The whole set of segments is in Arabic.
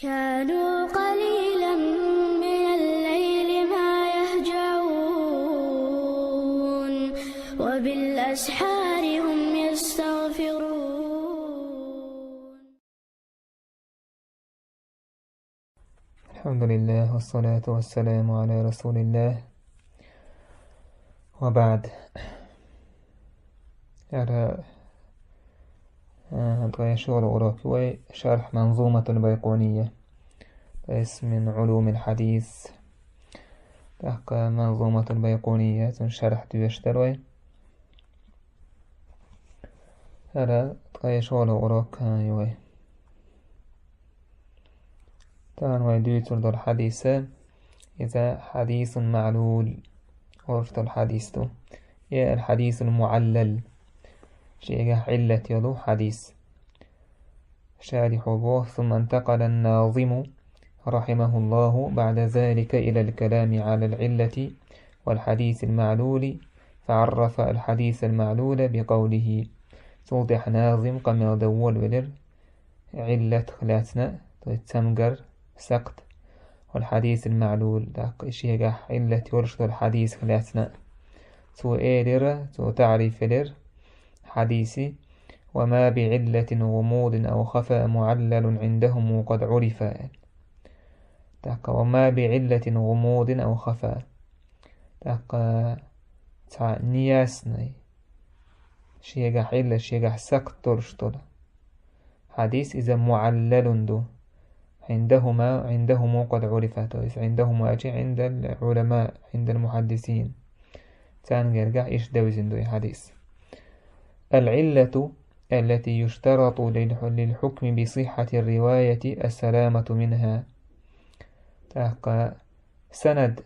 كانوا قليلا من الليل ما يهجعون وبالأسحار هم يستغفرون. الحمد لله والصلاة والسلام على رسول الله وبعد. شغل أوروبي شرح منظومة البيقونية من علوم الحديث. منظومة البيقونية شرح تيشتروي شغل أوروبي طبعا ويدويتر دو الحديث إذا حديث معلول ورفت الحديث دو يا الحديث المعلل شيء علة يلو حديث شارح به. ثم انتقل الناظم رحمه الله بعد ذلك إلى الكلام على العلة والحديث المعلول، فعرف الحديث المعلول بقوله توضح ناظم كما دول ولر علة خلاتنا تمجر سقط والحديث المعلول شيء علة يرشد الحديث خلاتنا تو إيرر تو تعريف لر حديثي وما بعلة غموض أو خفاء معلل عندهم قد عرف. وما بعلة غموض أو خفاء نياسني شيء علة شيء سقط ترشد حديث إذا معلل دو عندهم قد عرفت عندهم عند العلماء عند المحدثين تانجرجع إيش دوزن دو حديث. العلة التي يشترط للحكم بصحة الرواية السلامة منها. سند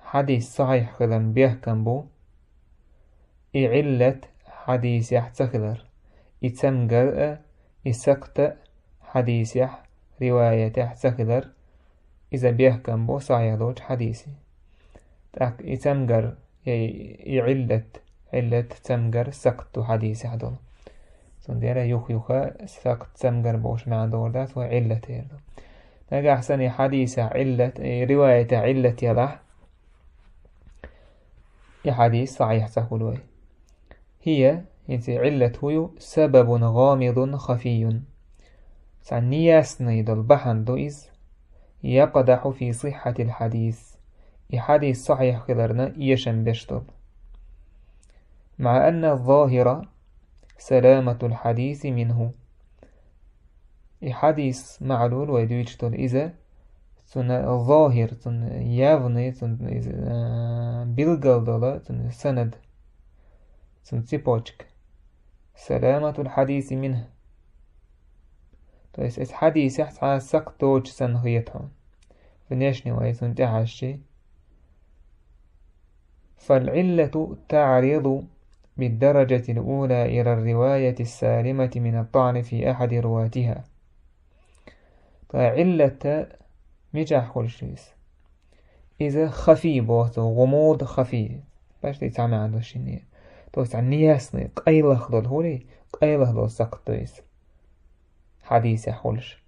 حديث صحيح خلن بيحكم بو علة حديث يحتخلر يتمجر يسقط حديث رواية يحتخلر إذا بيحكم بو صحيح دوج حديثي يتمجر علة تمجر سقط حديث هذول سنديرة يخا سقط تمجر بوش مع دور ذات وعلة يردو نجا أحسن حديث علة رواية علة يضح حديث صحيح تقولوه هي علة هو سبب غامض خفي سنياس نيدل بحن دوئز يقدح في صحة الحديث حديث صحيح خلرنا يشن بشتب مع أن الظاهر سلامة الحديث منه. حديث معلول ويدويجتل إذا الظاهر يافني بالقلدلة سند تيبوشك سلامة الحديث منه تويس حديث يحتى سقطوش سنغيتهم فنيشني ويسن تحشي. فالعلة تعرض بالدرجة الأولى إلى الرواية السالمة من الطعن في أحد رواتها. علة مجاح كل شيء إذا خفي بوثو غموض خفي باش تتعامل عنده الشيء توس عن نياسني قيل خضل هولي قيل خضل سقطيس حديث يحولش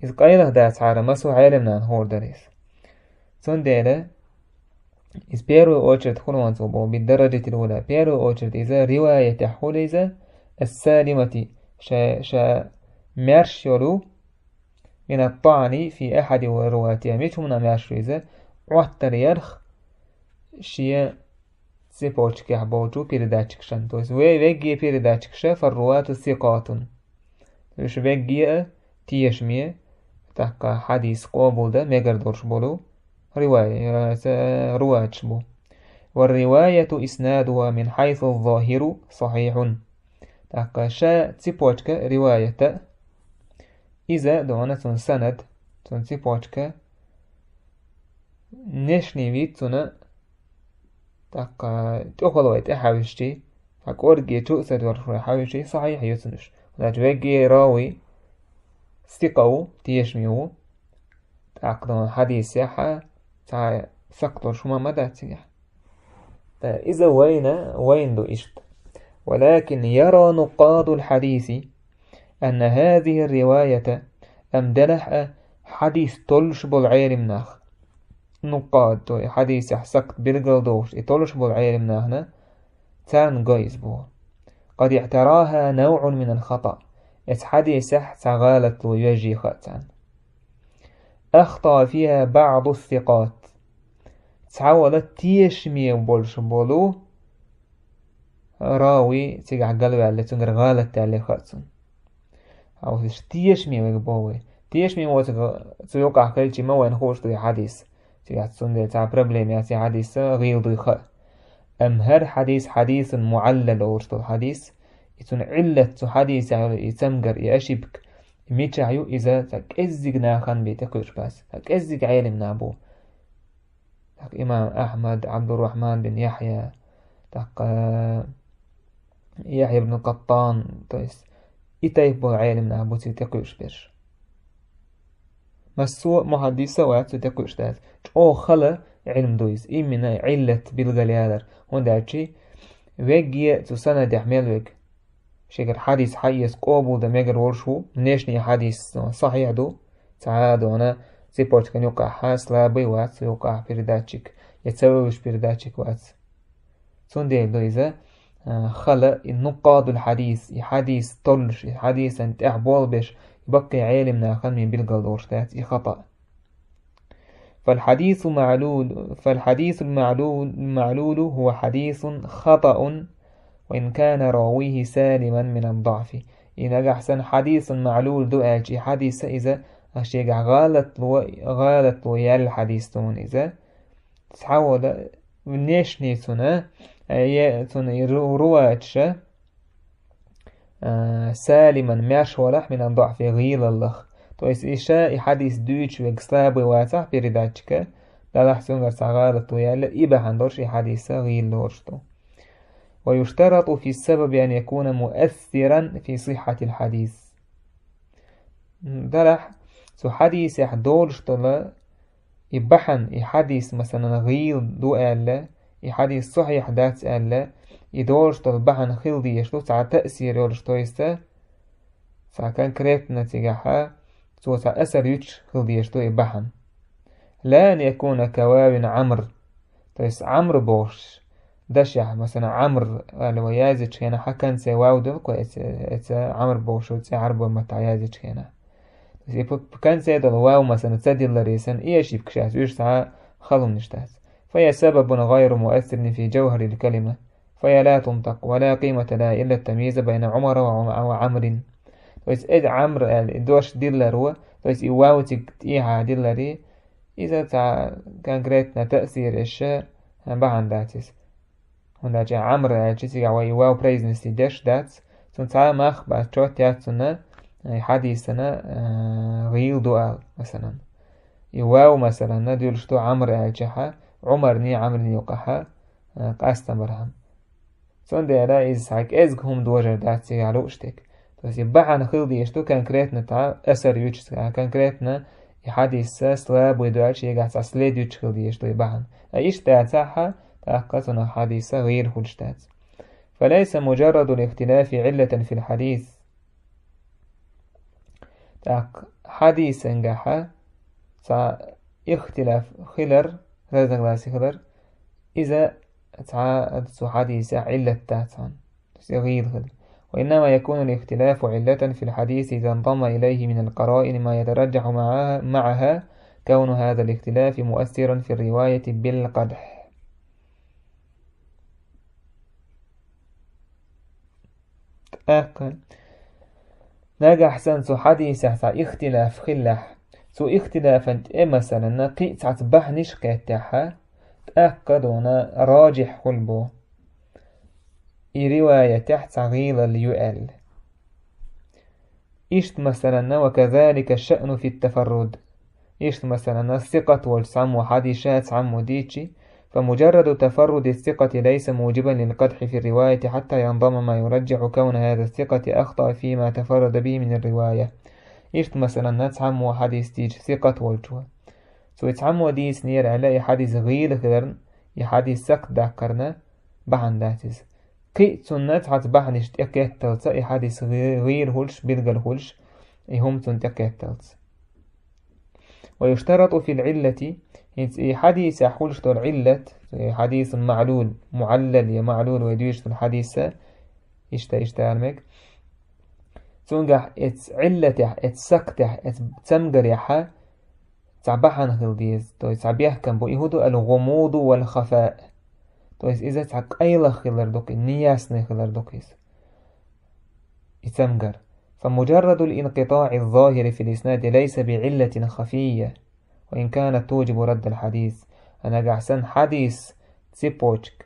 إذا قيل خدا تعالى مسو عالمنا هور داريس سندالة إذا بيرو أوشرت خلوان صوبو بالدرجة الأولى بيرو أوشرت إذا رواية يحول إذا السالمة شا مرشلو من الطعن في أحد رواتها ميت من مرشلو إذا واتر يرخ شيا سيبوشك يحبوشو بيرداتشك شانتوز ويجي بيرداتشك شاف الرواة الثقات وش بيجي تيشمية تحقى حديث قابل ده ميقردورش بولو رواية رواج بو والرواية إسنادها من حيث الظاهر صحيح تحقى شا تيبوشك رواية إذا دعنا سند تيبوشك نشني بيت تحقى تأخذ تحاوشتي فكورجي تؤثر ورحاوشتي صحيح يتنش وتجوجي راوي ثقو تيشميو تحقى حديث يحا سقط شما مدى تيح إذا وين دو إشت. ولكن يرى نقاد الحديث أن هذه الرواية أمدلح حديث طولش بالعير مناخ نقاد تو حديث يحسقت بلغل دوش يطولش بالعير مناخنا تان قايز بو قد اعتراها نوع من الخطأ حديث تغالت ويجي خاتان أخطأ فيها بعض الثقات تعولت تيشمي بولش بولو راوي تيجع قلبي على تنقر غالت على خاتون أو تيشمي ويقبوي تيشمي مو تيوقع كلشي ما وين خوش دوي حديث تيجع تسندي تاع بروبليم ياتي حديث غير دوي خا أم هر حديث معلل أورشتو الحديث يتون علة حديث يتمقر يأشبك ميتشعيو إذا تكأزق ناخن بيتكوش بس تكأزق عيلم نابو تك إمام أحمد عبد الرحمن بن يحيى تك يحيى بن القطان تويس إتايبو عيلم نابو تكوش بيش مسوء محدثة وعد تكوش دات أو خلا علم دويس إمنا علة بالغليادر هنداتشي ويجي تسنة دحمل ويج شكر حديث حيث قابل دمجر ورشو نشني حديث صحيح دو تعادو أنا زيبورت كان يوقع حاس لابي وات يوقع بيرداتشيك يتسويش بيرداتشيك وات تندي دويزة خلا النقاد الحديث حديث طلش حديث انت احبال بش يبقى عالم ناخن من بلغل دورشتات خطأ فالحديث المعلول هو حديث خطأ وإن كان راويه سالما من الضعف إن أحسن حديث معلول دو أجي حديث إذا أشياء غالط ويا الحديث تون إذا تحول نشني تنا رواج سالما ماش ولح من الضعف غيل الله تو إشاء حديث دوش وكساب واتح برداتك لا لحسن غالط ويا إبا هندورش حديث غيل لورشتو ويشترط في السبب أن يكون مؤثرا في صحة الحديث دلح سو حديث يحدولش طلا يبحن يحديث مثلا غيل دو ألا يحديث صحيح دات ألا يدولش طل بحن خيل دي يشتو ساعة تأثير يولش تويستا ساعة كان كريت نتيجها سو ساعة أثر يتش خيل دي يشتو يبحن لا أن يكون كواو عمر تويس عمر بوش دشيح مثلا عمر لو يازج هنا حكن سي واو دو كويس عمر بوشو تسي عربو متى يازج هنا كان سي دو واو مثلا تسدي لريسن إيش بكشات ويش ساعة خلو نشتات فهي سبب غير مؤثر في جوهر الكلمة فهي لا تنطق ولا قيمة لها إلا التمييز بين عمر وعمر تويس إد عمر دوش ديلر تويس إواو تيها ديلري إذا كان كريتنا تأثير الشيء بعن داتيس هندا عمر جيسي واو بريزنسي داش دات تنتعا ماخ بعد شوت ياتنا حديثنا غيل دوال مثلا واو مثلا نديول شتو عمر جحا عمرني عمرني يوقحا قاستن برهم سون دي لا إز حك إزغهم دوجر داتسي على اشتك بس يبقى نخيل دي يشتو كان كريتنا تاع أثر يوتش كان كريتنا يحديث سلاب ويدوالش يقع سليد يوتش خيل دي يشتو يبقى أيش تاعها تأقتنا حديثة غير هلشتات فليس مجرد الاختلاف علة في الحديث حديث انجحا اختلاف خلر هذا غلاسي خلر إذا تعادت حديث علة تاتان غير خلر وإنما يكون الاختلاف علة في الحديث إذا انضم إليه من القرائن ما يترجح معها كون هذا الاختلاف مؤثرا في الرواية بالقدح نجا حسن سو حديث اختلاف خلح سو اختلاف انت مثلا نقي تعتبح نشقة تاعها تأكد هنا راجح قلبه رواية تحت غيل اليؤل إشت مثلا وكذلك الشأن في التفرد إشت مثلا الثقة والسعم وحديثات عم ديتشي فمجرد تفرد الثقة ليس موجبا للقدح في الرواية حتى ينضم ما يرجح كون هذا الثقة أخطأ فيما تفرد به من الرواية إشت مثلا نتعم وحديث تيج ثقة والجوة سو يتعم وديس نير على حديث غير خيرن يحديث سق داكرنا بحن داتز قي سنت حت بحنش تأكيد تلت حديث غير هولش بيلغل هولش هم تنتأكيد تلت ويشترط في العلة حديث يحولش العلة حديث معلول معلل يا معلول ويدويش الحديث يشتعلمك تنجح علة سكتة تمجر يحا تعبحان خلديز تعبيح كان بو يهودو الغموض والخفاء إذا تعق أيلا خلر دوك نياسني خلر دوكيس يتمجر فمجرد الانقطاع الظاهر في الإسناد ليس بعلة خفية وإن كانت توجب رد الحديث أنا قاعسن حديث تسيبوشك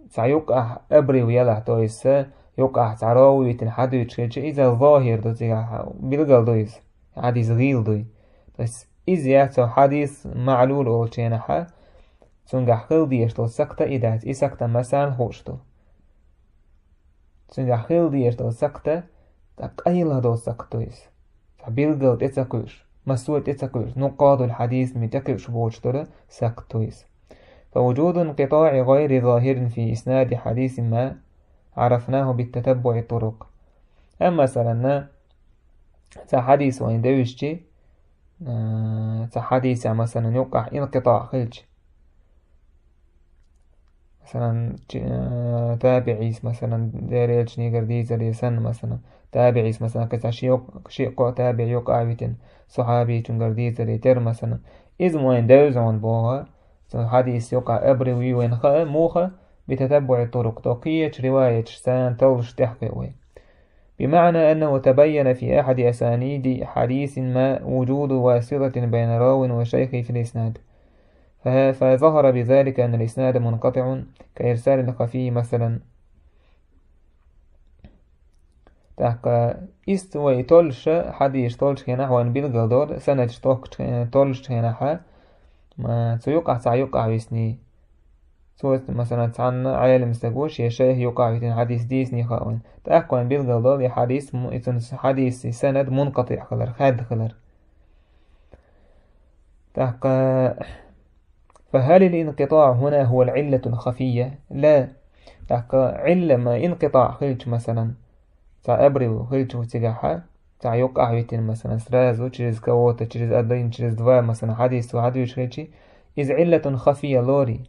سيقع أبري ويلا تويس يقع تعراوي تنحدوش إذا ظاهر بلغل دويس حديث غيل دوي إذا حديث معلول أولشينها تنجح خلديش تو سكتة إدات سكتة مثلا خوشتو تنجح خلديش تو سكتة أيلا دو سكتويس بلغل تتكوش مسوء تتكوش نقاط الحديث متكوش بوشتو سكتويس فوجود انقطاع غير ظاهر في إسناد حديث ما عرفناه بالتتبع الطرق أما مثلا حديث وين دوشتي حديث مثلا يوقع انقطاع خلج مثلا تابعيس مثلا داريلش نيجر ديزر يسن مثلا تابعيس مثلا كتا شيء تابع يوقع بيتن صحابي تنجر ديزر يتر مثلا إذ وين دوزون بوها حديث يقع أبروي وين موخة بتتبع الطرق توقية رواية سان تولش تحقيقه بمعنى أنه تبين في أحد أسانيد حديث ما وجود واسطة بين راو وشيخ في الإسناد فظهر بذلك أن الإسناد منقطع كإرسال الخفي مثلا تحقى استوى تولش حديث تولش نحو بالقدر سنة تولش نحو ما سيقع بسني سوت مثلا عن عالم سجوش يا شيخ يقع في حديث ديسني خاون تأكل بالقضاء حديث سند منقطع خلر خاد خلر تحقى فهل الانقطاع هنا هو العلة الخفية؟ لا تحقى علة ما انقطاع خلج مثلا أبرو خلج وتجاحا يقع في مثلا سرازو تشرز كووتا تشرز أدين تشرز دوا مثلا حديث وحديث خلجي إذ علة خفية لوري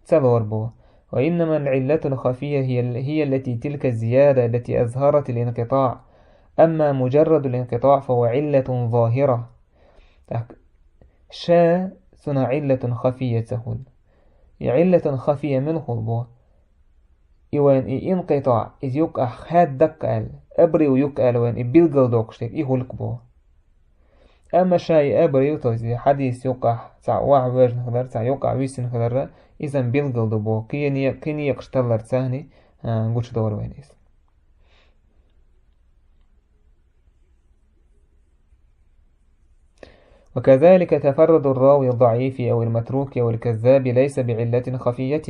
تلور بو وإنما العلة الخفية هي التي تلك الزيادة التي أظهرت الانقطاع أما مجرد الانقطاع فهو علة ظاهرة سنة علة خفية تقول علة خفية من خلبه إوان انقطاع إذ يقع خاد دقال أبري ويقال وان بيلقل دوكشتك إيهولك بو أما شاي أبري وتوزي حديث يقع واحد وجه خلر يقع ويسن خلر إذن بيلقل دبو كيني يقشتلر تاني قوش دور وينيس وكذلك تفرد الراوي الضعيف أو المتروك أو الكذاب ليس بعلة خفية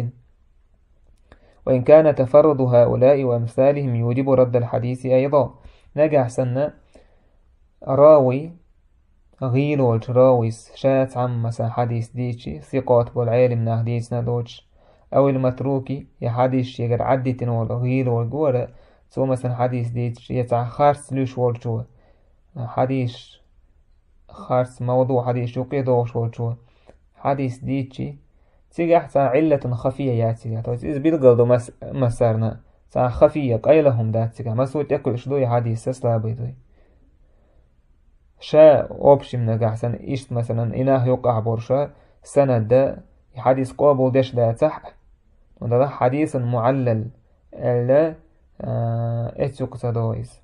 وإن كان تفرد هؤلاء وأمثالهم يوجب رد الحديث أيضا نجح سنة راوي غيل والراويس شات عم مثلا حديث ديشي ثقات بالعالم نحديث ندوش أو المتروكي يحديث يقر عدتين والغيل والقورة سو مثلا حديث ديشي يتع خارس لوش والشو حديث خارس موضوع حديث شوكي دوش والشو حديث ديشي تيجح تا علة خفية ياتي إذ بيلقلدو مسارنا تا خفية قيلهم داتيجا مسوط يكل شدوي حديث سسلا بيدوي شا أوبشي من قحسن إيشت مثلا إناه يقع برشا سند دا حديث قابل داش دا تح وده حديث معلل ألا اتسوق تدويس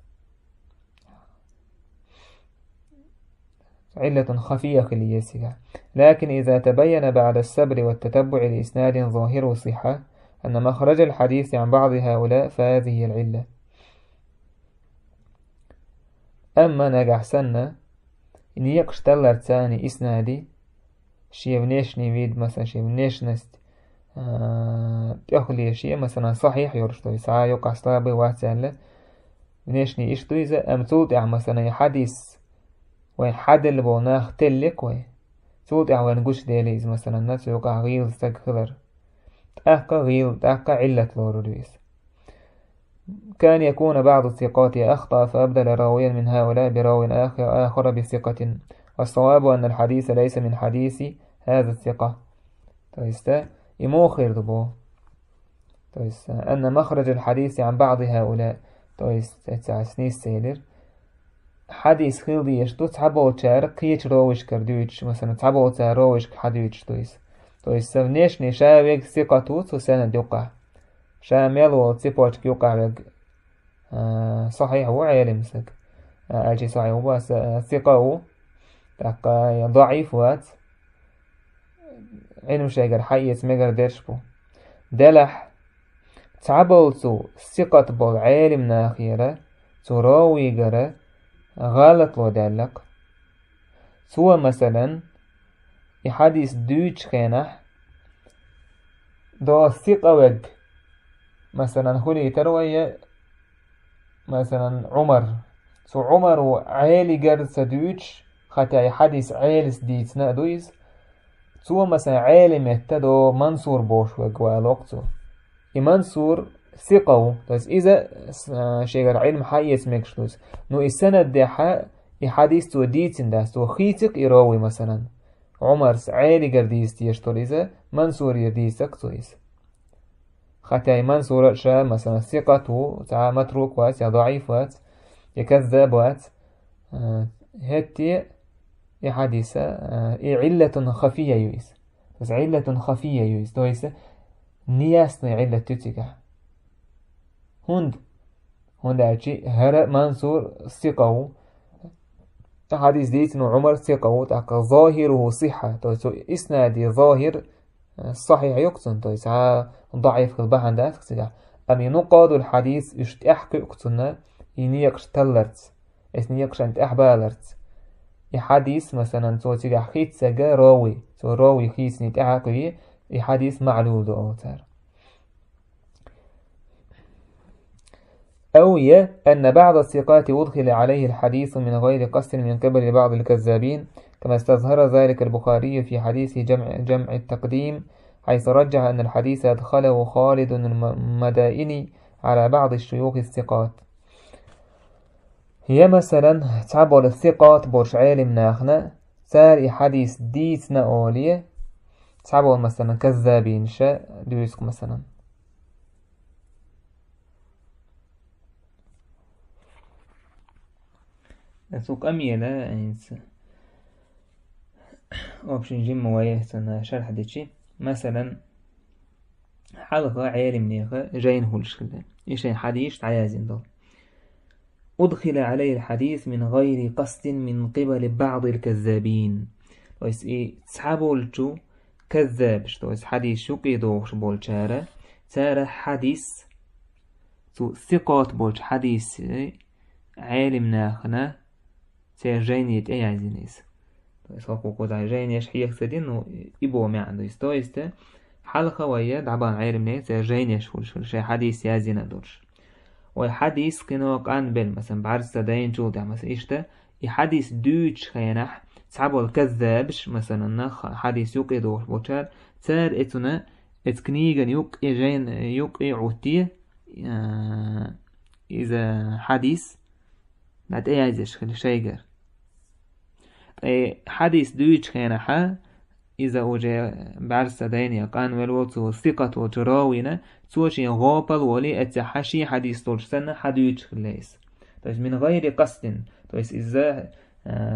علة خفية خليسية لكن إذا تبين بعد الصبر والتتبع لإسناد ظاهر صحة أن مخرج الحديث عن بعض هؤلاء فهذه العلة أما نجح سنة إن يقشتلر تاني إسنادي شيء بنيشني فيد مثلا شيء بنيشنست تأخلي شيء مثلا صحيح يرشتو يسعى يقع صلابي واتسالة بنيشني إشتو إذا أمتوطع مثلا حديث وين حدل بوناخ تلك وين توطع وين قش ديليز مثلا الناس يقع غيل استغفر تأكا غيل تأكا علة لورودويس كان يكون بعض الثقات أخطأ فأبدل راويا من هؤلاء براو آخر بثقة والصواب أن الحديث ليس من حديث هذا الثقة. يموخر دبو أن مخرج الحديث عن بعض هؤلاء سنيس سيلر حديث خلدي يشتو تعبو تشار قيش روش كردوش مثلا تعبو تشار روش حدوش نيش نشاويك ثقة سنة يقع شامل وتسيبوش يقع صحيح وعلم سك أجي صحيح هو ثقة ضعيف وات علم شاقر حيث مقر درشبو دلح تعبو ثقة بول علم ناخيرة تراوي قرأ غلط لو دلق سوى مثلا يحديث دوش خينح دو الثقة وق مثلا خلي تروي مثلا عمر وعالي قرص دوش خطا يحديث عالس ديتنا دويس سوى مثلا عالم يتدو منصور بوش وق والوقتو منصور ثقة إذا شيء علم حيث مكشلوس نو السنة دي يحديث تو ديتن داس تو خيتك يروي مثلا عمر عالي قرديس تيشتول إذا منصور يديسك تويس خطأ منصور شا مثلا ثقة تاع متروك وات يا ضعيف وات يكذب وات هتي يحديث علة خفية يويس بس علة خفية يويس تويس نياسنا علة تتكه هند أشي هر منصور ثقة حديث ديتن عمر ثقة تاك ظاهره صحة تو إسنادي ظاهر صحيح يقتن تو ضعيف خلبه عندك تسجع أمي نقاد الحديث يشتأحكي يقتن ينيقش تلرت ينيقش أنت أحبالرت يحديث مثلا تو تجع خيت سجا راوي تو راوي خيس نتأحكي يحديث معلول دو أوتر أو أن بعض الثقات أدخل عليه الحديث من غير قصد من قبل بعض الكذابين كما استظهر ذلك البخاري في حديث جمع التقديم حيث رجح أن الحديث أدخله خالد المدائني على بعض الشيوخ الثقات. هي مثلا تعبر الثقات برش عالم ناخنا سار حديث ديتنا أولية تعبر مثلا كذابين شاء دويسك مثلا سوق أميلة إنس أوبشن جيم ويهتنا شرح ديتشي مثلا حلقة عالم نيخة جاين هولش كده إيش حديث عيازين دول أدخل عليه الحديث من غير قصد من قبل بعض الكذابين ويس تسحبولتو كذاب شتويس حديث شوكي دوغش بولشارة تارة حديث تو ثقات بولش حديث عالم ناخنا تار جاينيت أي عزينيس تويس حقوقو دا جاينيش حيخ سدين إبو معندو يستويستا حلقة ويا دعبان عالم ناخ تار جاينيش فولش حديث يازينا دورش وحديث كنوك أنبل مثلا بعرس داين شو ده مثلا إيشتا حديث دوتش خيانح تعبوا الكذابش مثلا حديث يوقي دوش بوشار تار اتنا اتكنيغن يوقي جين يوقي عوتيه إذا حديث بعد أي عايزش خلي شيجر حديث دوتش خيانحا إذا وجه بعرس داين يقان والوتو ثقة وتراوينا توشي غابل ولي أتحشي حديث طول سنة حديث خليس طيب من غير قصد طيب إذا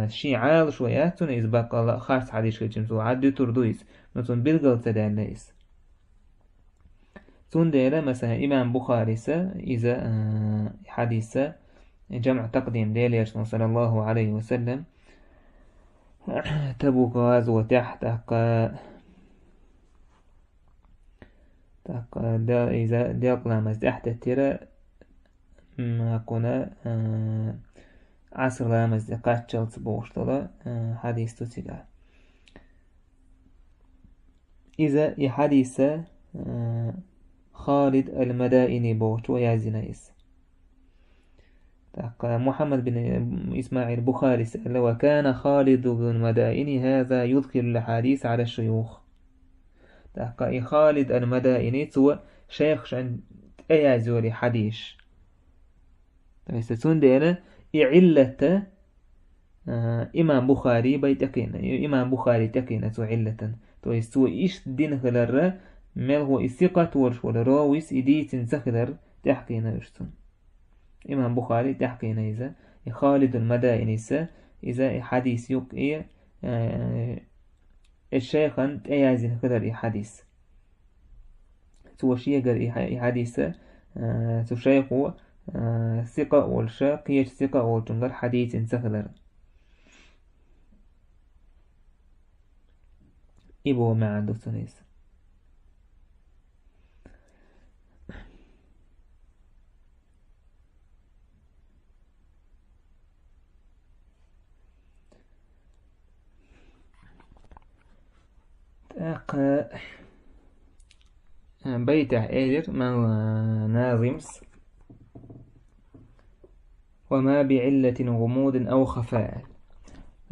شي عال شوياتون إذا بقى خارج حديث خليس عدو تردويس نتون بلغل تداليس تون ديلا مثلا إمام بخاري إذا حديث جمع تقديم ديليش صلى الله عليه وسلم تبوك غازو تحت دا إذا ديقنا مزدحت الترى ما كنا عصر لا مزدقات شلت بوشتلا حديث تسيقا إذا يحديث خالد المدائني بوش ويازينيس محمد بن إسماعيل البخاري سأل وكان خالد بن المدائني هذا يذكر الحديث على الشيوخ خالد المدائني هو شيخ شان أيازوري حديث فستون دينا إعلة إمام بخاري بيتقين إمام بخاري تقين تو علة تو يستو إيش دين خلر ملغو الثقة ورش ولا راويس إديت سخلر تحقين يشتون إمام بخاري تحقين إذا خالد المدائن إذا حديث يق إيه الشيخ تأيازين خلر حديث تو شيء حديث تو شيخو ثقة والشاق يش ثقة والتنقر حديث سخلر إبو مع دوتونيس بيتع إيدر من ناظمس وما بعلة غموض أو خفاء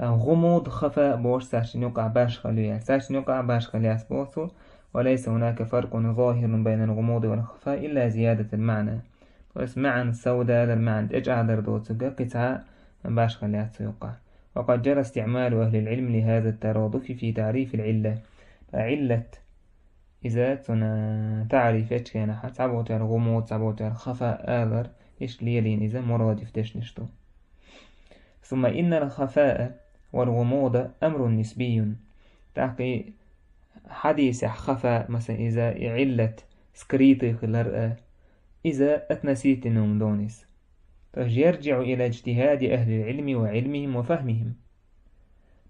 غموض خفاء بوش ساشن يقع باش خلياس ساشن يقع باش خلياس بوثو وليس هناك فرق ظاهر بين الغموض والخفاء إلا زيادة المعنى بس معنى السوداء للمعنى اجعل دردوتك قطعة باش خلياس يقع وقد جرى استعمال أهل العلم لهذا الترادف في تعريف العلة علة إذا تعرف إيش كان تعبوت على الغموض تعبوت على الخفاء آذر إيش ليلين إذا مرادف تشنشتو ثم إن الخفاء والغموض أمر نسبي تحقي حديث خفاء مثلا إذا علة سكريتي خلال إذا أتنسيت النوم دونس يرجع إلى اجتهاد أهل العلم وعلمهم وفهمهم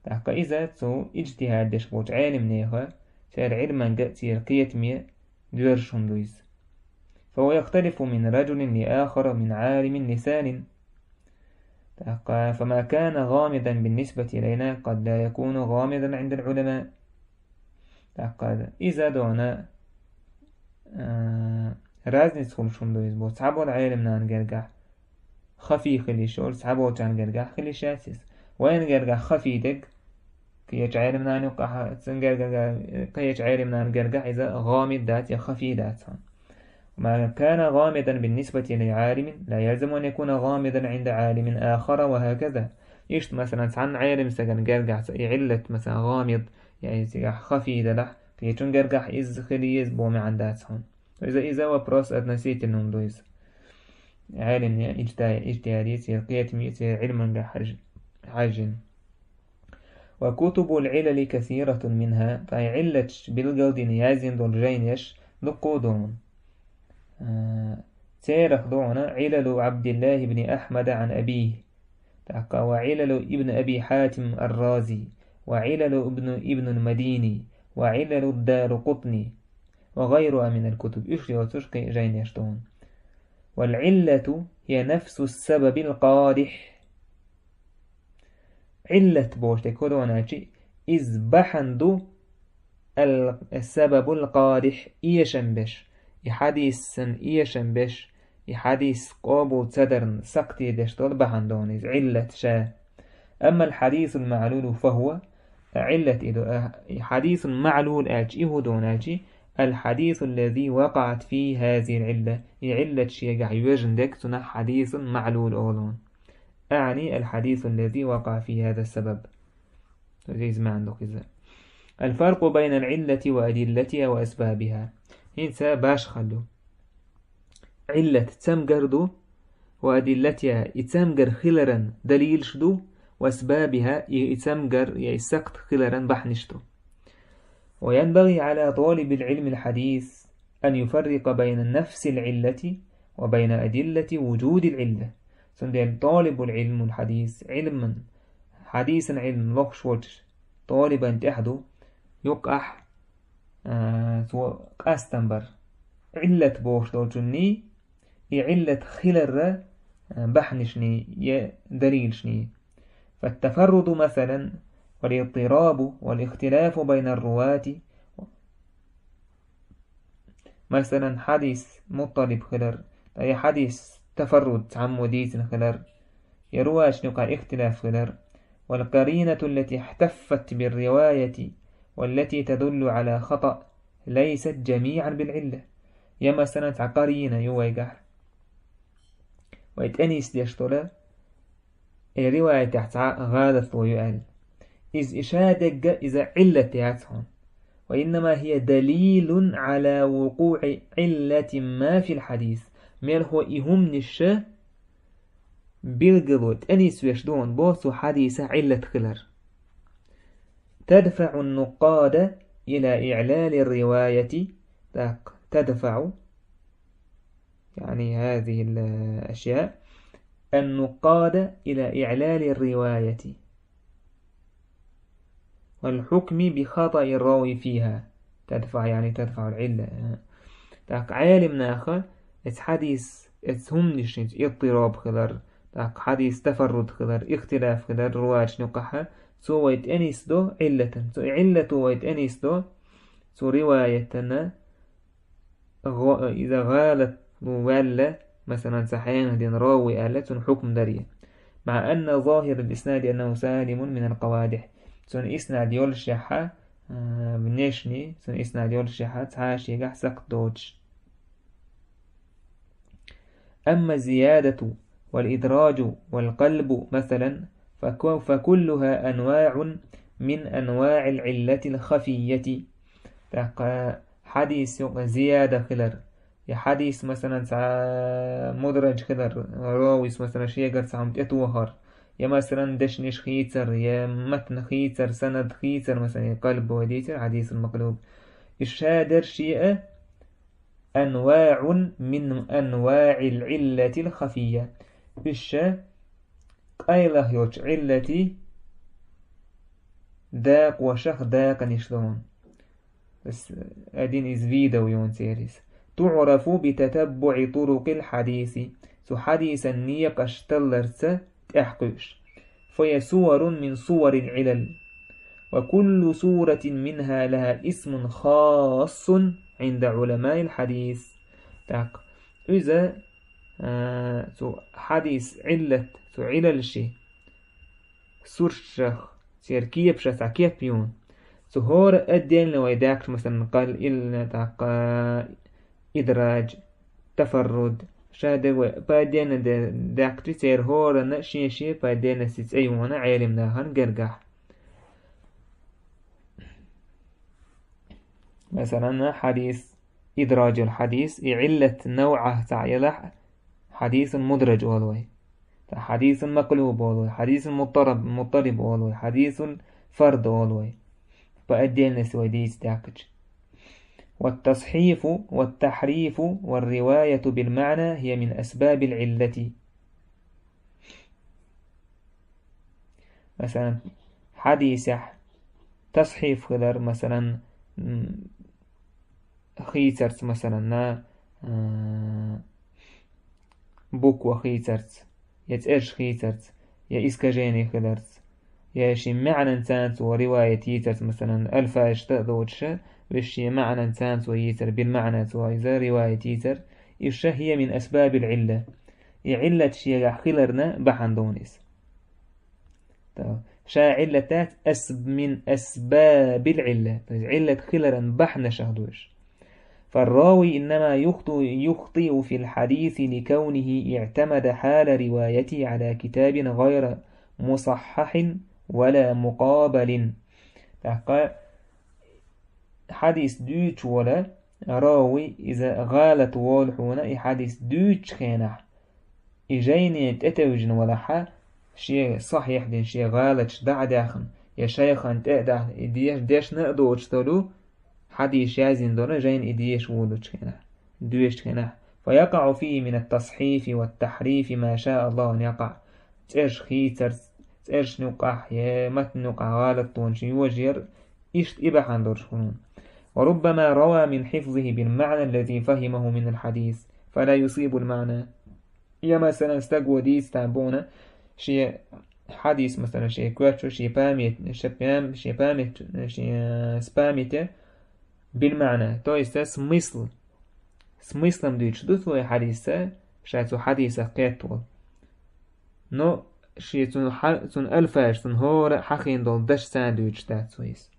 تحقي إذا تو اجتهاد دشبوت عالم نيخا شار علما قأتي القيتمية دورشهم دويز فهو يختلف من رجل لآخر من عالم لسان فما كان غامضا بالنسبة إلينا قد لا يكون غامضا عند العلماء إذا دونا رازني تخل شندويز بو سحبو العالم نان جرجع خفي خلي شور سحبو تان جرجع خلي شاسس وين جرجع خفي دق كي عالم نان يقع سنجرجع كي عالم نان جرجع إذا غامض دات يا خفي دات ما كان غامضا بالنسبة لعالم لا يلزم أن يكون غامضا عند عالم آخر وهكذا يشت مثلا عن عالم سجن جرجع علة مثلا غامض يعني خفي دلح كي تون جرجع إز خليز بوم عندات هون إذا وبروس أدنسيت النوم دويز عالم اجتهادي يصير قيتم يصير علما حاجن وكتب العلل كثيرة منها فعلة بالجود نيازين دول جينيش لقودون تاريخ دونا علل عبد الله بن أحمد عن أبيه وعلل ابن أبي حاتم الرازي وعلل ابن المديني وعلل الدار قطني وغيرها من الكتب إشري وتشقي جين يشتون والعلة هي نفس السبب القادح علة بوشتك كدوناتي إذ بحندو السبب القادح إيشن بش يحديثن إيشن بش يحديث قابو تدرن سقطي دشتول بحندون إذ علة شا أما الحديث المعلول فهو علة إذا حديث معلول إيه دوناتي الحديث الذي وقعت فيه هذه العلة علة شيء يوجندك تنا حديث معلول أولون أعني الحديث الذي وقع فيه هذا السبب زي ما عندك إذا الفرق بين العلة وأدلتها وأسبابها هنسا باش خلو علة تمقردو وأدلتها يتمقر خلرا دليل شدو وأسبابها يتمقر يسقط خلرا بحنشتو وينبغي على طالب العلم الحديث أن يفرق بين نفس العلة وبين أدلة وجود العلة سندين طالب العلم الحديث علما حديثا علم لقشوش طالبا تحدو يقح أستنبر علة بوش دوجني علة خلر بحنشني دليلشني فالتفرد مثلا والاضطراب والاختلاف بين الرواة مثلا حديث مطلب خلر أي حديث تفرد عموديت خلر يرواش نقع اختلاف خلر والقرينة التي احتفت بالرواية والتي تدل على خطأ ليست جميعا بالعلة يما سنة قرينة يويقح ويتأنيس ديشتولا رواية تحت غالط ويؤل إذ إشادة إذا علة تحتهم، وإنما هي دليل على وقوع علة ما في الحديث ميل هو إهم نشة بالقلوت أنيس ويشدون بوث حديث علة خلر تدفع النقاد إلى إعلال الرواية. تدفع يعني هذه الأشياء النقاد إلى إعلال الرواية والحكم بخطأ الراوي فيها. تدفع يعني تدفع العلة. عالم ناخر حديث هم نشنت اضطراب خلر حديث تفرد خلر اختلاف خلر رواج نقحة سويت أنيس دو علة سو علة ويت أنيس دو سو روايتنا إذا غالت ولا مثلا صحيح دين راوي آلة حكم دريه، مع أن ظاهر الإسناد أنه سالم من القوادح. سن إسناد يلشحة بنشني سن إسناد يلشحة تحاشي قحسق دوج. أما الزيادة والإدراج والقلب مثلا فكلها أنواع من أنواع العلة الخفية. حديث زيادة خلر يا حديث مثلا مدرج خلر راويس مثلا شيء سعمت اتوهر يا مثلا دشنش خيتر يا متن خيتر سند خيتر مثلا قلب وديتر حديث المقلوب الشادر شيء أنواع من أنواع العلة الخفية. قيله يوش علتي داق وشخ داق نشلون بس أدين إزفيدا ويون سيريس تعرف بتتبع طرق الحديث سو حديث النيق اشتلرت تحقيش فهي صور من صور العلل وكل صورة منها لها اسم خاص عند علماء الحديث. إذا سو حديث علة سو علل شيء سرشخ سير كيب شسع كيب يون سهور أدين لو يداكش مثلا قال إلنا إدراج تفرد شادة بعدين داك تسير هورنا شيء بعدين سيتأيونا عالم ناهن قرقح. مثلا حديث إدراج الحديث علة نوعه تعيلح حديث مدرج أولوي حديث مقلوب أولوي حديث مضطرب أولوي حديث فرد أولوي فأدين سويديس داكج. والتصحيف والتحريف والرواية بالمعنى هي من أسباب العلة. مثلا حديث تصحيف خلر مثلا خيترت مثلا بوك وخيترت يتأش خيترت يا إسكاجيني خلرت يا شي معنى تانت ورواية يترت مثلا ألفاش تأذوتش وشي معنى تانت ويتر بالمعنى وإذا رواية يتر إيشا هي من أسباب العلة. علة شي خلرنا بحندونيس شا علتات من أسباب العلة علة خلرا بحنا شهدوش. فالراوي إنما يخطئ في الحديث لكونه اعتمد حال روايته على كتاب غير مصحح ولا مقابل. حديث دوش ولا راوي إذا غالت والحونا حديث دوش خينح إجيني تتوجن ولا حا شيء صحيح دين شيء غالت دع داخن يا شيخ أنت أدع ديش نقدوش تلو حديث يازين دونا جين إديش ولوش خينح دوش خينح فيقع فيه من التصحيف والتحريف ما شاء الله أن يقع. ترش خيتر ترش نقح يا متن نقح غالط ونشي وجير إشت إبحان دورش خنون. وربما روى من حفظه بالمعنى الذي فهمه من الحديث فلا يصيب المعنى. يا مثلا استقوى ديس تابونا شي حديث مثلا شي كواتشو شي باميت شي باميت شي سباميت بالمعنى تو يستس смыслом دوش دو твой حديثة شايتو حديثة قيتول نو شي تون ألفاش تون هور حقين دول دش ساندويتش تاتسويس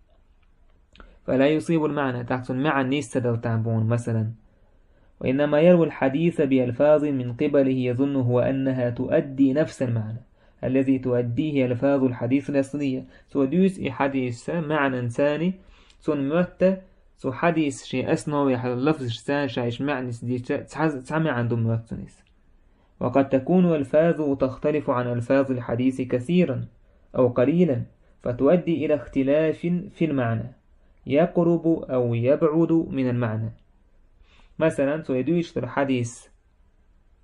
فلا يصيب المعنى تحتون معنى نيستدل تابون مثلا. وإنما يروي الحديث بألفاظ من قبله يظنه أنها تؤدي نفس المعنى الذي تؤديه ألفاظ الحديث الأصلية. سو دوس حديث معنى ثاني سون موتة سو حديث شيء أسنوي حل اللفظ ثاني شايش معنى دي تعمي عندهم موتنس. وقد تكون ألفاظه تختلف عن ألفاظ الحديث كثيرا أو قليلا، فتؤدي إلى اختلاف في المعنى يقرب أو يبعد من المعنى. مثلا سو يدويش الحديث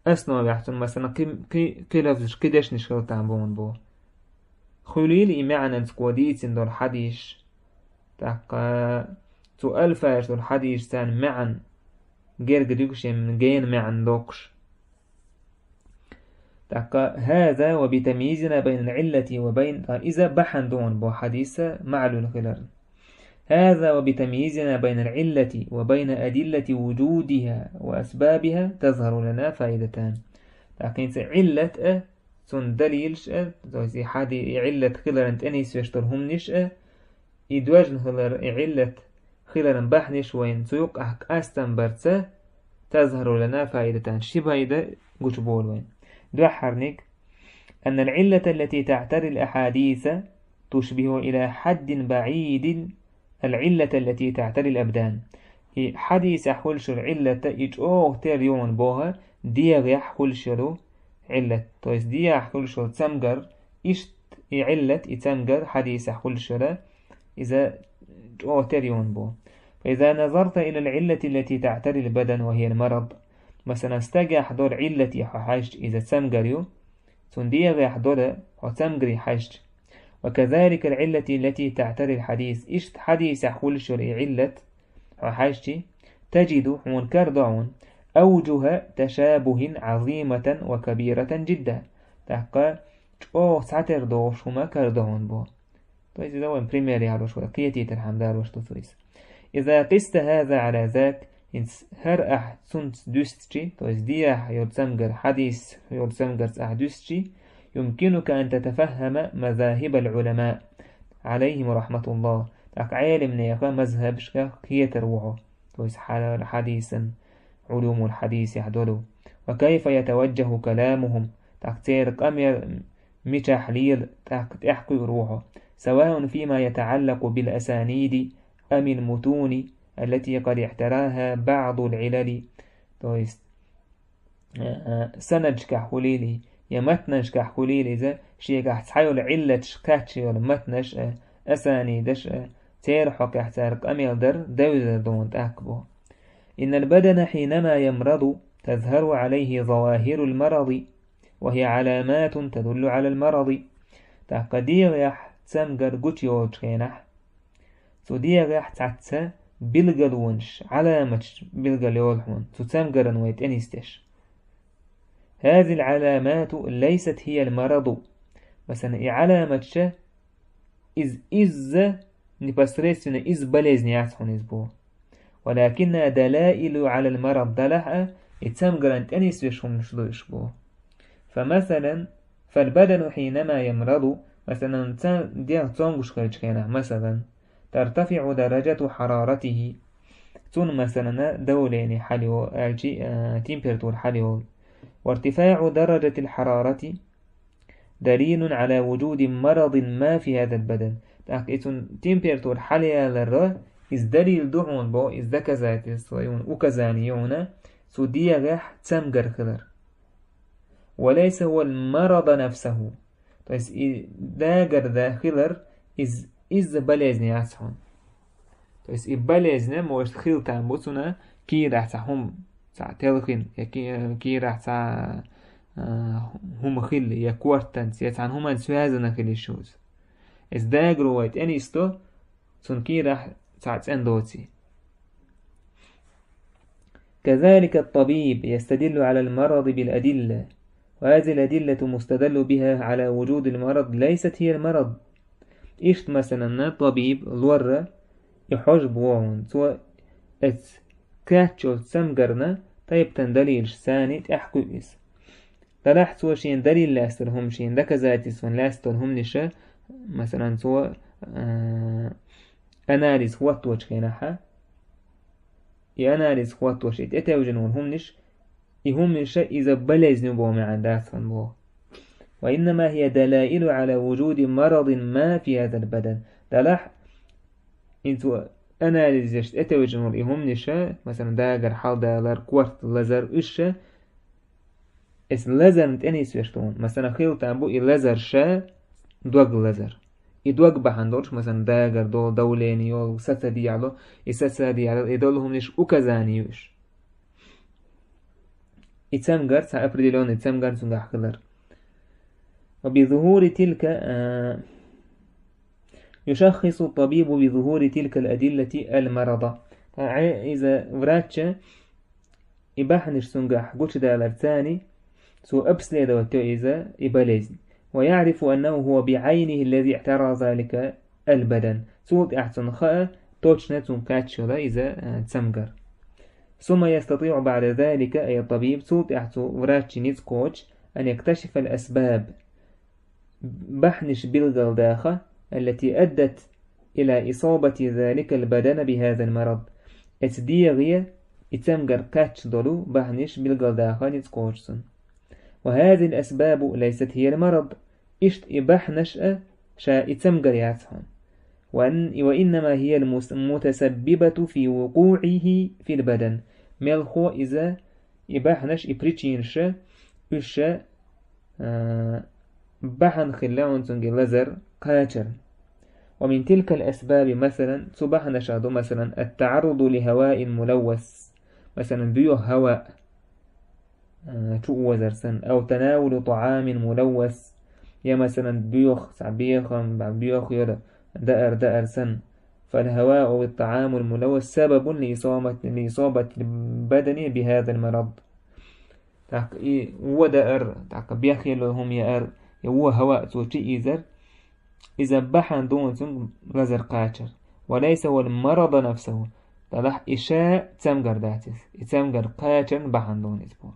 أسنو بيحتن مثلا كي لفظ كدش نشكل تعبون بو خليل معنى تقوديت دو الحديث تاقا تو ألفاش دو الحديث تان معن غير قدوكش من جين معن دوكش تاقا هذا وبتمييزنا بين العلة وبين إذا بحن دون بو حديثة معلول خلال هذا وبتمييزنا بين العلة وبين أدلة وجودها وأسبابها تظهر لنا فائدتان. لكن علة سن دليلش زي حادي علة خلال أنيس يشترهم نش إدواج خلال علة خلال بحنش وين سيوق أستنبرت تظهر لنا فائدتان. شبه إذا قجبول وين دوحرنك أن العلة التي تعتري الأحاديث تشبه إلى حد بعيد العلة التي تعتري الأبدان. حديث يحولش العلة إجوه تريون بوها ديغ يحولش علة تويس دي يحولش تسمجر إشت علة يتسمجر حديث يحولش إذا إجوه تريون بوه. فإذا نظرت إلى العلة التي تعتري البدن وهي المرض مثلا استجع حضور علة يحاجت إذا تسمجر تنديغ يحضر وتسمجر حاجت. وكذلك العلة التي تعتري الحديث إشت حديث يحول شرعي علة وحاجتي تجد منكر دعون أوجه تشابه عظيمة وكبيرة جدا تحقى ساتر دوش هما كردعون بو طيب إذا هو بريميري على شوية قيتي ترحمدار وش تثويس. إذا قست هذا على ذاك هر أح سنت دوستشي طيب ديح يرسمجر حديث يرسمجر أحدوستشي يمكنك أن تتفهم مذاهب العلماء عليهم رحمة الله. تاك عالم نيقا مذهب شكا كي تروحه تويس حديثا علوم الحديث يحدلوا وكيف يتوجه كلامهم تاك تيرك أمير متحليل تاك تحكي روحه سواء فيما يتعلق بالأسانيد أم المتون التي قد احتراها بعض العلل تويس سند كحوليلي يمتنش كحوليل إذا شيء كحتحيل علة شكاتش ولا متنش أساني دش تيرحو كحتارك أميل در دوزر دون تأكبه. إن البدن حينما يمرض تظهر عليه ظواهر المرض وهي علامات تدل على المرض. تقدير يح تسمجر قتيوج كينح تدير يح تعتسى بلغلونش علامة بلغلولحون تسمجر نويت أنيستش. هذه العلامات ليست هي المرض مثلا علامة ش إز نبسرسنا إز بلزني عسحون إزبو ولكنها دلائل على المرض دلحة يتسمجر أنت أنيس يشهم نشلوش بو. فمثلا فالبدن حينما يمرض مثلا ديال تونغش كينا مثلا ترتفع درجة حرارته تون مثلا دولين حاليو تيمبرتور حاليو وارتفاع درجة الحرارة دليل على وجود مرض ما في هذا البدن. تأكيد تيمبرتور حاليا للرا إز دليل دعون بو إز ذكزات يسويون وكزانيون سودية غاح تسمجر خلر وليس هو المرض نفسه. بس داجر ذا خلر إز بلزني عسحون بس بلزنا موش خيل تنبوسنا كي راح تحهم تلخين كي راح تا هم خيل يكورتن سيتعن هم انسوازنا خيل الشوز إز داجرو وايت أنيستو سن كي راح تعتندوتي. كذلك الطبيب يستدل على المرض بالأدلة وهذه الأدلة مستدل بها على وجود المرض ليست هي المرض. إيش مثلا طبيب الورة يحجب وعون سواء كاتشو سمجرنا طيب تندليل ثاني تحكو إس تلاحظ سواء شين دليل لاسترهم شين دك ذاتي سواء لاسترهم نشا مثلا سواء أناليز خوات وش كيناها يأناليز خوات وش يتأوجنون هم نش يهم نشا إذا بلزنوا بو معنداتهم بو وإنما هي دلائل على وجود مرض ما في هذا البدن. دلح انتو أناليزيشت اتوجنول إهم نشا مثلا داقر حال دالر كوارت لزر إشا اس لزر نتاني سويشتون مثلا خيل تنبو لزر شا دوغ لزر دوغ بحندورش مثلا داقر دول دوليني يول ستا ديالو ستا ديالو يدولهم نش وكزانيوش يتسمغر سأفردلون يتسمغر سنغح خلر. وبظهور تلك يشخص الطبيب بظهور تلك الأدلة المرضى. إذا وراتش إباحنش سنغح قوش دالر تاني سو أبسلي دوتو إذا إباليزن ويعرف أنه هو بعينه الذي اعترى ذلك البدن سوط أحسن خاء توشنة كاتشولا إذا تسمغر. ثم يستطيع بعد ذلك أي الطبيب سوط أحسن وراتش نيتسكوتش أن يكتشف الأسباب بحنش بالغلداخة التي أدت إلى إصابة ذلك البدن بهذا المرض. اتديغية اتمغر كاتش دولو بحنش بالغلداخة نيتسكوتشسن. وهذه الأسباب ليست هي المرض إشت إبحنش شا اتمغر ياتهم وإنما هي المتسببة في وقوعه في البدن ملخو إذا إبحنش إبريتشينش إشا بحن خلاون تنجي لزر قاتر. ومن تلك الأسباب مثلا سبحن شادو مثلا التعرض لهواء ملوث مثلا بيو هواء توزر سن أو تناول طعام ملوث يا مثلا بيوخ سعبيخم بيوخ يلا دأر سن. فالهواء والطعام الملوث سبب لإصابة البدن بهذا المرض. تاك هو دأر تاك بيخي لهم يأر هو هواء توشي إذا بحن دون غزر قاتر وليس هو المرض نفسه. تلح إشاء تمغر داتس تمغر قاتر بحن دون إسبوع.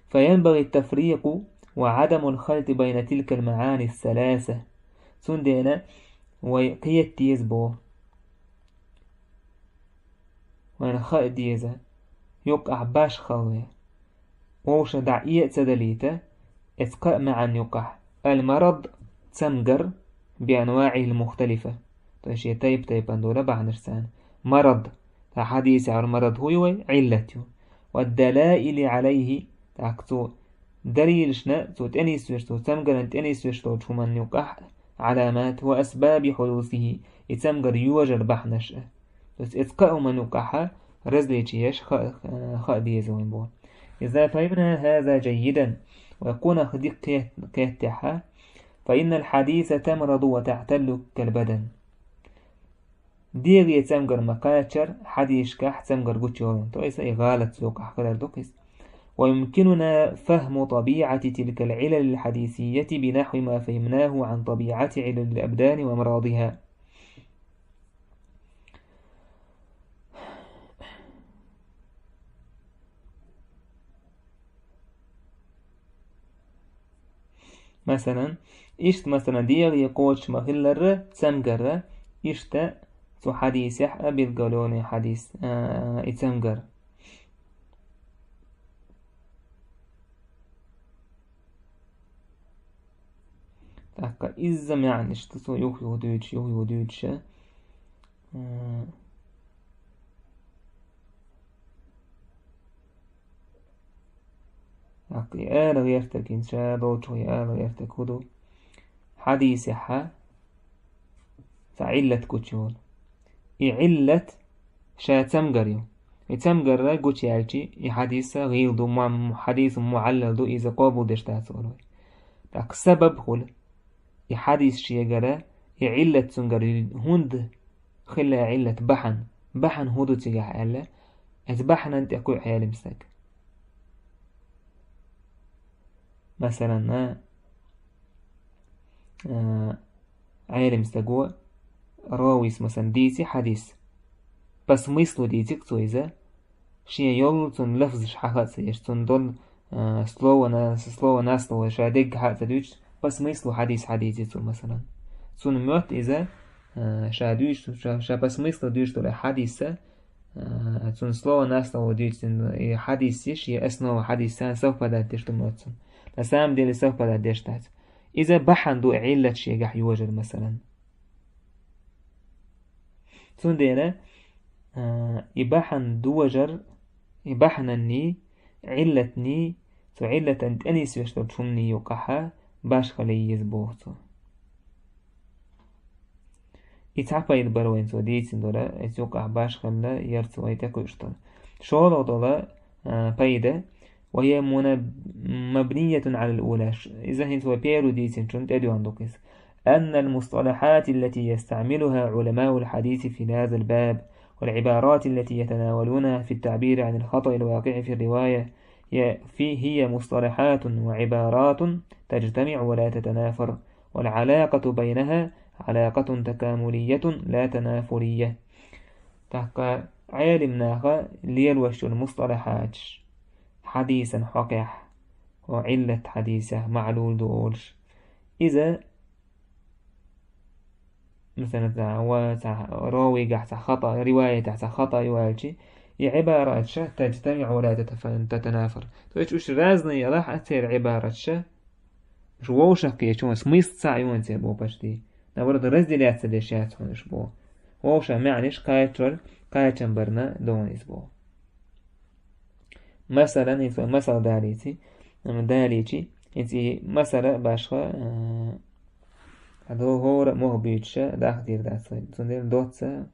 فينبغي التفريق وعدم الخلط بين تلك المعاني الثلاثة سندنا وقيت تيزبو وين خلط ديزا يقع باش خلوه ووش دعية تدليته إسقاء معا يقع المرض تمغر بأنواعه المختلفة. تشي تيب أندولا بعنرسان مرض حديث عن المرض هو علته والدلائل عليه تاكتو دليل شنا تو تأنيس وشتو تمغر تأنيس وشتو تشومان يقع علامات وأسباب حدوثه يتمغر يوجر بحنش بس إسقاء من يقع رزلي تشيش خادي زوين بون. إذا فهمنا هذا جيدا ويكون خديق كيتحا فإن الحديث تمرض وتعتل كالبدن ديغي تمغر مقاتشر حديش كح تمغر قوتشورون تو إيسا إغالة سوق حقر دوكس. ويمكننا فهم طبيعة تلك العلل الحديثية بنحو ما فهمناه عن طبيعة علل الأبدان وأمراضها. مثلا إشت مثلا ديغي قوتش مغلر تمغر إشت تو حديث يحقى بالقولون حديث إتمغر تاكا إزم يعني اشتسو يوخي ودوش تاكا آل غيرتك إن شاء دوشو آل غيرتك هدو حديث يحقى تعلت كوتشول علة شا تمغريو تمغر قوتش يالشي يحديث غيردو حديث معلل دو إذا قابو دشتاتو تاك سبب هول يحديث شيغرا علة تنغر هند خلا علة بحن هودو تيجح ألا أتبحن أنت أكو حيال مساك مثلا عالم استقوى راويس مثلا ديتي حديث بس مثلو ديتي كتو إذا شيء يولتون لفظ شحاقات سيشتون دول سلو وناسلو شادق حق دوش بس مثلو حديثي تو مثلا تون موت إذا شادوش شا بس مثلو دوش دول حديثة تون سلو ناس لو ديت حديث يش يأسنو حديثان سوف بدأ ديشتو موتسن لسام دي سوف بدأ ديشتات إذا بحن دو علة شيء جح يوجد مثلا تون دينا يبحن دوجر يبحنني علتني تو علة أني سوشتو تفهمني يوقعها باش خلي يزبوتو يتعبا يدبروين تو ديتين دولا يتوقع باش خلا يرتو يتاكو يشتون شغل دولا بايدة وهي مبنية على الأولى إذا هنتوا بيرو ديتين شون تدو عندكس أن المصطلحات التي يستعملها علماء الحديث في هذا الباب والعبارات التي يتناولونها في التعبير عن الخطأ الواقع في الرواية هي مصطلحات وعبارات تجتمع ولا تتنافر والعلاقة بينها علاقة تكاملية لا تنافرية تحقى علمناها ليلوش المصطلحات حديثا حقح وعلة حديثة معلول دولش إذا مثلا راوي تحت خطأ رواية تحت خطأ يوالشي عبارات تجتمع ولا تتنافر تويش رازني راح أثير عبارة مش ووشك يشون سميست ساعيون تبو بشتي نبرد رزدلات سدشات هونش بو ووشا معنيش قايتشن برنا دونيس بو مثلا يسوي مثل داليتي انتي مثلا باشخا هذا هو مهبيتشا داخدير داسوي تندير دوتسا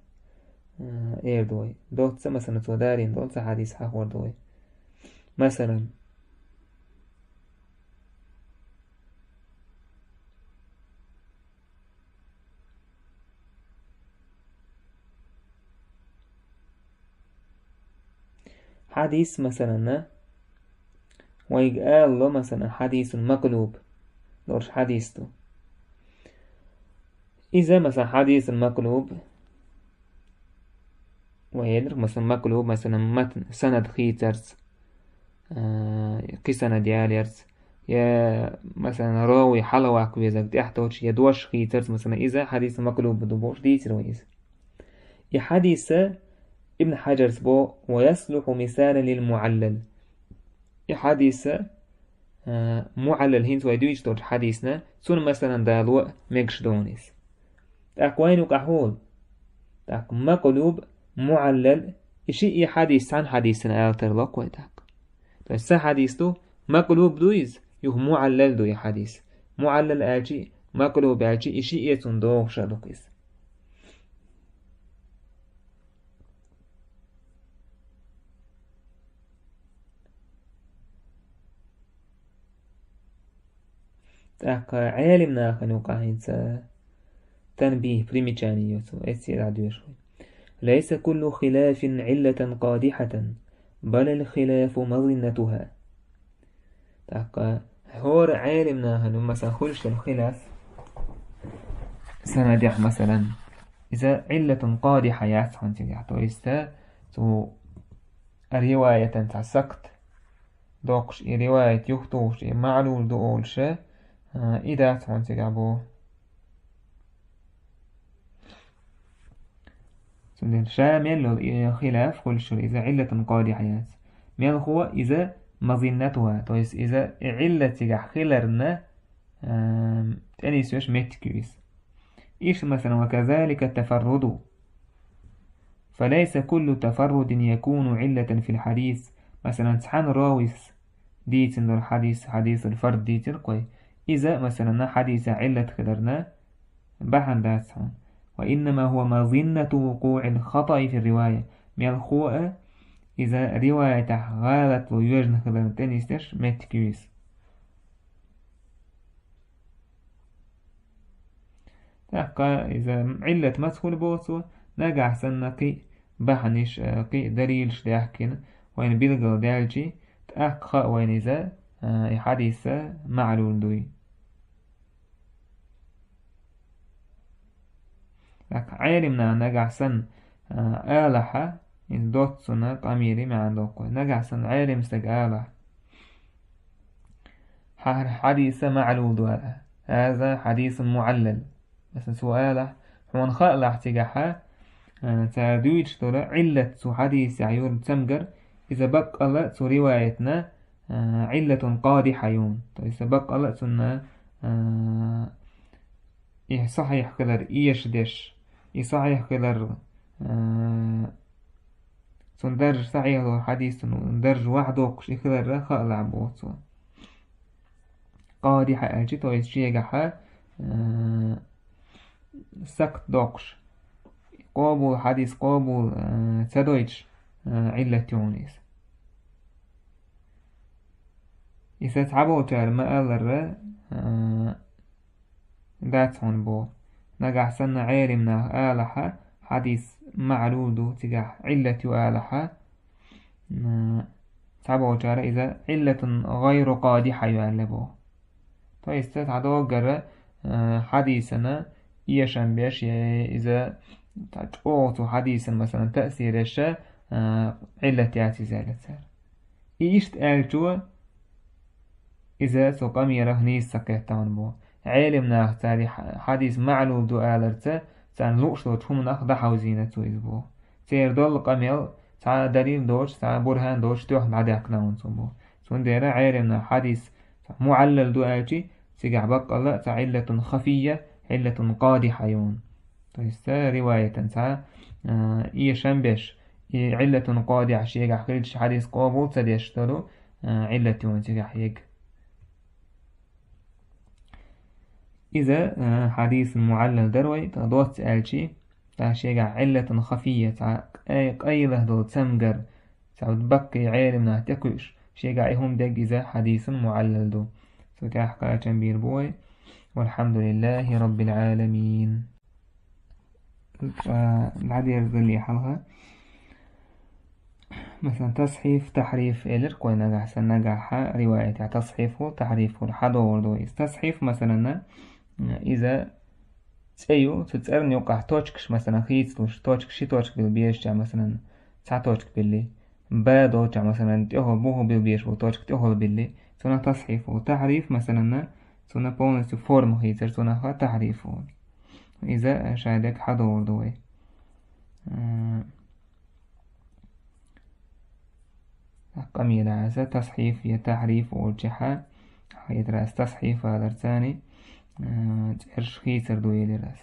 ايردوي دوتسا مثلا تودارين دوتسا حديث حقور دوي مثلا حديث مثلا ويقال له مثلا حديث مقلوب دورش حديثه إذا مثلا حديث مقلوب ويدرك مثلا مقلوب مثلا متن سند خيترز قسنا دياليرز يا مثلا راوي حلوة كويزك تحتوش يدوش خيترز مثلا إذا حديث مقلوب بدوبوش ديتر ويز يا حديث ابن حجر سبو ويصلح مثالا للمعلل يا حديث معلل هنت ويدويش دور حديثنا سون مثلا دالو ميكش دونيس تاك وينو كحول تاك مقلوب معلل إشي حديث عن حديثنا آلتر لك ويتاك بس حديثه مقلوب دويز يوه معلل دوي حديث معلل آجي مقلوب آجي إشي يتون دوغ شادوكيس تاك عالمنا خنوقا هنسا تنبيه بريميشاني يوتو اتسير عدو شوي ليس كل خلاف علة قادحة بل الخلاف مظنتها تاك هور عالمنا هنو مثلا خلش الخلاف سندح مثلا إذا علة قادحة يسحن تجحتو إستا تو رواية تسكت دوقش رواية يختوش معلول دولش إذا تحن تجعبو شامل الخلاف خلش إذا علة قادحة يس من هو إذا مظنتها تويس إذا علة تجح خلرنا تاني سوش متكويس إيش مثلا وكذلك التفرد فليس كل تفرد يكون علة في الحديث مثلا تحن راويس ديتن الحديث حديث الفرد ديتن قوي إذا مثلا حديث علة خلرنا بحن داتهم وإنما هو مظنة وقوع الخطأ في الرواية من الخوء إذا رواية غالت ويوجد خلال تنستش متكويس تحقا إذا علة مسخول بوصو نجح سنقي بحنش قي دليل شليحكين وين بيلغل دالجي تأقا وين إذا حديث معلول دوي لك عالمنا نجح سن آلحة إن دوت سنة قميري مع دوكو نجح سن عالم سج آلح حديث معلول هذا حديث معلل بس سؤاله هون خلق تجحها تاردويتش تولا علة سو حديث عيون تسمجر إذا بق الله سو روايتنا علة قادحة يون إذا بق الله سنة إيه صحيح كلر إيش دش إيه صحيح كلر سندرج صحيح لو حديث سندرج واحد وقش كلر خالع بوتو قادحة أجي تو يشيجها سكت دوقش قابل حديث قابل تدويتش علة يونيس إذا تعبوا تار ما ألر داتون بو نجح سنة عالمنا آلحة حديث معلودو تجاه علة آلحة تعبوا تار إذا علة غير قادحة يعلبو تو يستعدوا جرى حديثنا يشان بيش إذا تعطوا حديثا مثلا تأثير الشيء علة ياتي زالت إيش تألتوا إذا سقام يرهني سكتان بو علمنا تاري حديث معلوم دو آلرته تان لوش لوتهم ناخد حوزينة تويزبو تير دول قميل تا دليل دوش تا برهان دوش توح بعدك ناون بو سون ديرا علمنا حديث معلل دو آجي تيجع بق الله تا علة خفية علة قادحة يون تيستا رواية تا إيشان بيش علة قادحة شيجع خليش حديث قابل تديشتلو علة يون تيجع يج إذا حديث معلل دروي تضوت ألشي تاشيجع علة خفية قيله دو تسمجر تعود بقي عالمنا تكوش شيجع هم دق إذا حديث معلل دو فتحقا تنبير بوي والحمد لله رب العالمين. بعد يرزل لي حلقة مثلا تصحيف تحريف إلر كوي نجح سنجح رواية تصحيفه تحريفه الحضور دو تصحيف مثلا إذا تأيو تتسألني يوقع توشكش مثلا خيتلوش توشكشي توشك بالبيش جا مثلا تسع توشك باللي بادو جا مثلا تأهل بوه بالبيش وتوشك تأهل باللي سنة تصحيف وتحريف مثلا سنة بونس فورم خيتر سنة تحريف إذا شاهدك حضور دوي قميل عسى تصحيف يتحريف والجحا حيث رأس تصحيف هذا الثاني ترش خيتر دوي لراس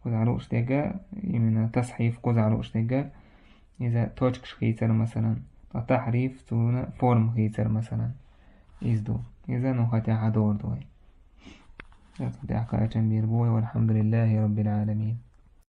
كوز تيجا يمنا تصحيف كوز تيجا إذا توشكش خيتر مثلا تحريف سنة فورم خيتر مثلا إزدو إذا نخطي حضور دوي. لا تدعك أجنبير بوي والحمد لله رب العالمين.